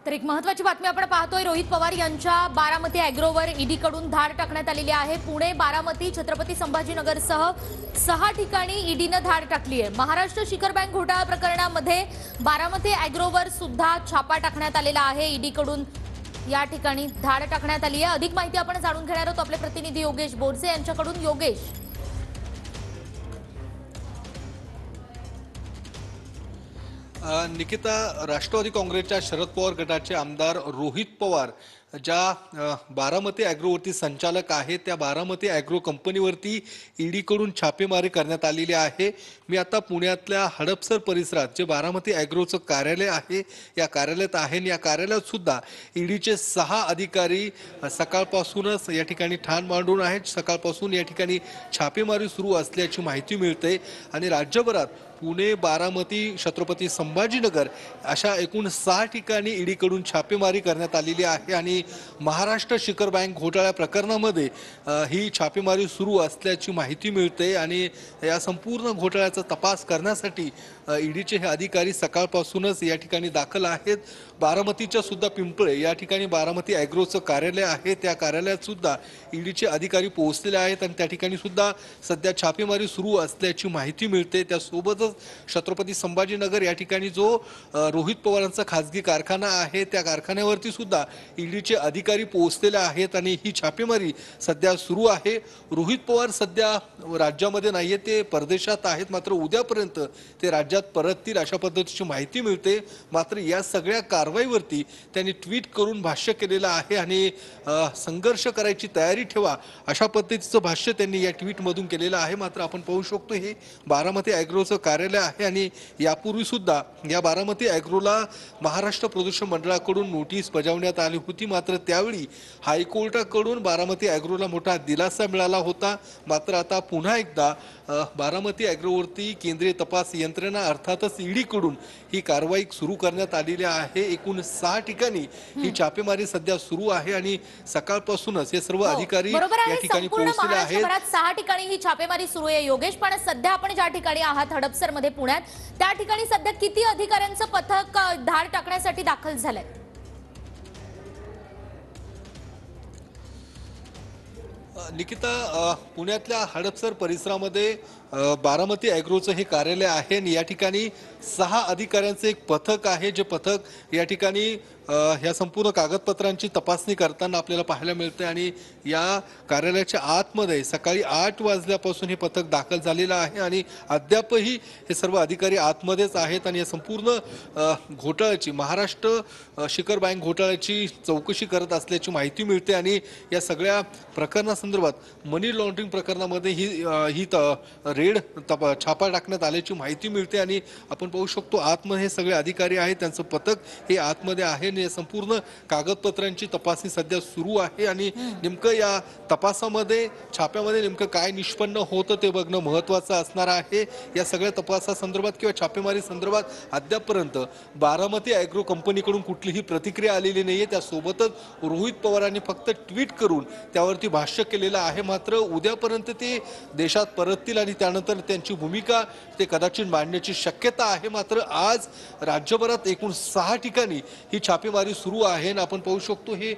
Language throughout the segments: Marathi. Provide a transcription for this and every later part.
तर एक महत्त्वाची बातमी आपण पाहतोय। रोहित पवार यांच्या बारामती ॲग्रोवर ईडीकडून धाड टाकण्यात आलेली आहे। पुणे, बारामती, छत्रपती संभाजीनगरसह 6 ठिकाणी ईडीने धाड टाकली आहे। महाराष्ट्र शिखर बँक घोटाळा प्रकरणामध्ये बारामती ॲग्रोवर सुद्धा छापा टाकण्यात आलेला आहे। ईडीकडून या ठिकाणी धाड टाकण्यात आली आहे। अधिक माहिती आपण जाणून घेणार आहोत आपले प्रतिनिधी योगेश बोरसे यांच्याकडून। योगेश, निकिता, राष्ट्रवादी काँग्रेसच्या शरद पवार गटाचे आमदार रोहित पवार ज्या बारामती ॲग्रोवरती संचालक आहेत त्या बारामती ॲग्रो कंपनीवरती ईडीकडून छापेमारी करण्यात आलेली आहे। मी आता पुण्यातल्या हडपसर परिसरात जे बारामती ॲग्रोचं कार्यालय आहे या कार्यालयात आहे। या कार्यालयात सुद्धा ईडीचे 6 अधिकारी सकाळपासूनच या ठिकाणी ठाण मांडून आहेत। सकाळपासून या ठिकाणी छापेमारी सुरू असल्याची माहिती मिळते आणि राज्यभरात पुणे, बारामती, छत्रपती संभाजीनगर अशा एकूण 6 ठिकाणी ईडीकडून छापेमारी करण्यात आलेली आहे आणि महाराष्ट्र शिखर बँक घोटाळ्या प्रकरणामध्ये ही छापेमारी सुरू असल्याची माहिती मिळते आणि या संपूर्ण घोटाळ्याचा तपास करण्यासाठी ईडीचे हे अधिकारी सकाळपासूनच या ठिकाणी दाखल आहेत। बारामतीच्या सुद्धा पिंपळे या ठिकाणी बारामती ॲग्रोचं कार्यालय आहे, त्या कार्यालयात सुद्धा ईडीचे अधिकारी पोहोचलेले आहेत आणि त्या ठिकाणी सुद्धा सध्या छापेमारी सुरू असल्याची माहिती मिळते। त्यासोबतच छत्रपती संभाजीनगर या ठिकाणी जो रोहित पवारांचा खासगी कारखाना आहे त्या कारखान्यावरती सुद्धा ईडीचे अधिकारी पोहोचलेले आहेत आणि ही छापेमारी सध्या सुरू आहे। रोहित पवार सध्या राज्यामध्ये नाहीये, ते परदेशात आहेत, मात्र उद्यापर्यंत ते राज्यात परततील अशा पद्धतीची माहिती मिळते। मात्र या सगळ्या कारवाईवरती त्यांनी ट्विट करून भाष्य केलेलं आहे आणि संघर्ष करायची तयारी ठेवा अशा पद्धतीचं भाष्य त्यांनी या ट्विटमधून केलेलं आहे। मात्र आपण पाहू शकतो हे बारामती ॲग्रोचं कार्यालय आहे आणि यापूर्वी सुद्धा या बारामती ॲग्रोला महाराष्ट्र प्रदूषण मंडळाकडून नोटीस बजावण्यात आली होती। मात्र त्यावेळी हायकोर्टाकडून बारामती ॲग्रोला मोठा दिलासा मिळाला होता। मात्र आता पुन्हा एकदा बारामती ॲग्रोवरती केंद्रीय तपास यंत्रणा अर्थातच ईडीकडून ही कारवाई सुरू करण्यात आलेली आहे। एकूण 6 ठिकाणी ही छापेमारी सध्या सुरू आहे आणि सकाळपासूनच हे सर्व अधिकारी या ठिकाणी पोहोचले आहेत। 6 ठिकाणी ही छापेमारी सुरू आहे। योगेश, पण सध्या आपण ज्या ठिकाणी आहात हडपसर मध्ये पुण्यात, त्या ठिकाणी सध्या किती अधिकाऱ्यांचं पथक धाड टाकण्यासाठी दाखल झालंय? निकिता, पुण्यातल्या हडपसर परिसरामध्ये बारामती ॲग्रोचं हे कार्यालय आहे आणि या ठिकाणी 6 अधिकाऱ्यांचं एक पथक आहे। जे पथक या ठिकाणी ह्या संपूर्ण कागदपत्रांची तपासणी करताना आपल्याला पाहायला मिळते आणि या कार्यालयाच्या आतमध्ये सकाळी 8 वाजल्यापासून हे पथक दाखल झालेलं आहे आणि अद्यापही हे सर्व अधिकारी आतमध्येच आहेत आणि या संपूर्ण घोटाळ्याची महाराष्ट्र शिखर बँक घोटाळ्याची चौकशी करत असल्याची माहिती मिळते आणि या सगळ्या प्रकरणासंदर्भात मनी लॉन्ड्रिंग प्रकरणामध्ये ही रेड छापा टाकण्यात आल्याची माहिती मिळते आणि आपण पाहू शकतो आतमध्ये हे सगळे अधिकारी आहेत, त्यांचं पथक हे आतमध्ये आहे। संपूर्ण कागदपत्रांची तपासणी सध्या सुरू आहे आणि नेमकं या तपासामध्ये छाप्यामध्ये नेमकं काय निष्पन्न होतं ते बघणं महत्त्वाचं असणार आहे। या सगळ्या तपासासंदर्भात किंवा छापेमारी संदर्भात अद्यापपर्यंत बारामती ॲग्रो कंपनीकडून कुठलीही प्रतिक्रिया आलेली नाहीये। त्यासोबतच रोहित पवारांनी फक्त ट्विट करून त्यावरती भाष्य केलेलं आहे। मात्र उद्यापर्यंत ते देशात परततील आणि त्यानंतर त्यांची भूमिका ते कदाचित मांडण्याची शक्यता आहे। मात्र आज राज्यभरात एकूण 6 ठिकाणी ही छापेमारी सुरू आहे आणि आपण पाहू शकतो हे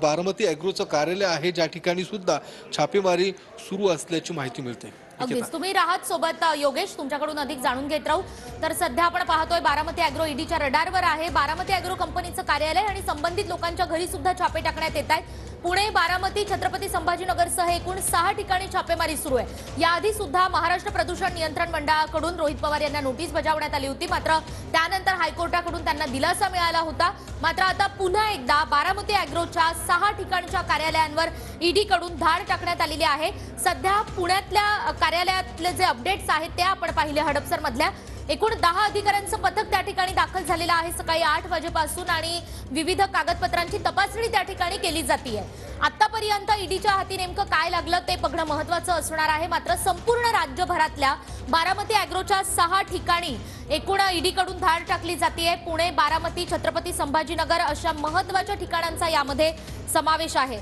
बारामती ॲग्रोचं कार्यालय आहे ज्या ठिकाणी सुद्धा छापेमारी सुरू असल्याची माहिती मिळते। अगदीच, तुम्ही राहत सोबत योगेश, तुमच्याकडून अधिक जाणून घेत राहू। तर सध्या आपण पाहतोय बारामती ॲग्रो ईडीच्या रडारवर आहे। बारामती ॲग्रो कंपनीचं कार्यालय आणि संबंधित लोकांच्या घरी सुद्धा छापे टाकण्यात येत आहेत। पुणे, बारामती, छत्रपती संभाजीनगरसह एकूण 6 ठिकाणी छापेमारी सुरू आहे। याआधी सुद्धा महाराष्ट्र प्रदूषण नियंत्रण मंडळाकडून रोहित पवार यांना नोटीस बजावण्यात आली होती, मात्र त्यानंतर हायकोर्टाकडून त्यांना दिलासा मिळाला होता। मात्र आता पुन्हा एकदा बारामती ॲग्रोच्या 6 ठिकाणच्या कार्यालयांवर ईडीकडून धाड टाकण्यात आलेली आहे। सध्या पुण्यातल्या कार्यालयातले जे अपडेट्स आहेत ते आपण पाहिले। हडपसर मधल्या एकूण 10 अधिकाऱ्यांचं पथक त्या ठिकाणी दाखल झालेलं आहे सकाळी 8 वाजेपासून आणि विविध कागदपत्रांची तपासणी त्या ठिकाणी केली जाते आहे। आतापर्यंत ईडीच्या हाती नेमकं काय लागलं ते बघणं महत्त्वाचं असणार आहे। मात्र संपूर्ण राज्यभरातल्या बारामती ॲग्रोच्या 6 ठिकाणी एकूण ईडीकडून धाड टाकली जाते आहे। पुणे, बारामती, छत्रपती संभाजीनगर अशा महत्त्वाच्या ठिकाणांचा यामध्ये समावेश आहे।